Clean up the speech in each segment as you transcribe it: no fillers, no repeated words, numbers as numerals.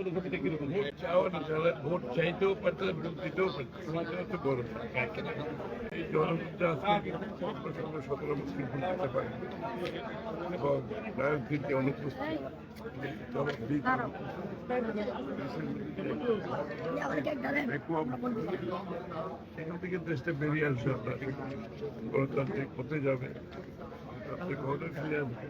অনুভূতিটা কিরকম? ভোট চাওয়া না, যারা ভোট চাইতেও পারতো, ভোট দিতেও পারতো, সেটাও তো বড় ব্যাপার। এই জনগণটা আজকে 17 মুসলিম ভোট দিতে পারে এবং রাজনীতি অনুপস্থিত এখান থেকে দেশটা বেরিয়ে আসবে, আমরা গণতান্ত্রিক হতে যাবে, গণতান্ত্রিক হতে ফিরে আসবে।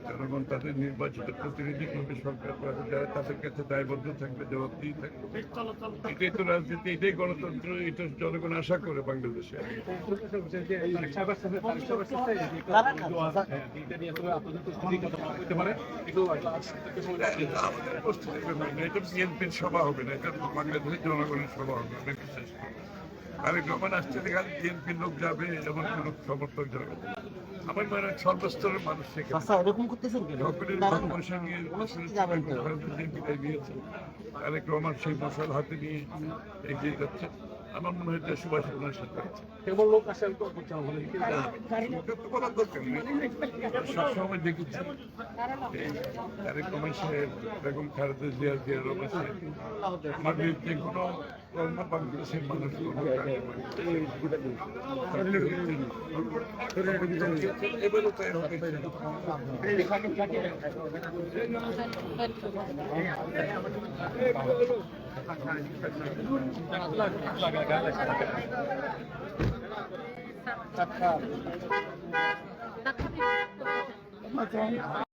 জনগণ তাদের নির্বাচিত প্রতিনিধি করবে, সরকার করবে, যারা তাদের কাছে দায়বদ্ধ থাকবে, জবাবদিহি থাকবে। এটাই তো রাজনীতি, এটাই গণতন্ত্র, এটা জনগণ আশা করে বাংলাদেশে। এটা বিএনপির সভা হবে না, এটা বাংলাদেশের জনগণের সভা হবে, আমি বিশ্বাস করি। তারেক রহমান আসছে, খালি বিএনপির লোক যাবে এমন কোন সমর্থক যাবে। আমার মনে হয় সর্বস্তরের মানুষ এরকম করতেছেন দিয়েছে। তারেক রহমান সেই মশাল হাতে নিয়ে এগিয়ে যাচ্ছে। আমার মনে হয় দেশবাসী ওনার সাথে আছে। কেবল লোক আসে বলার দরকার নেই, সবসময় দেখেছি তারেক রহমান সাহেব, বেগম খালেদা জিয়া, আমার যে কোনো কর্ম বাংলাদেশের মানুষ এবারও তাই হবে।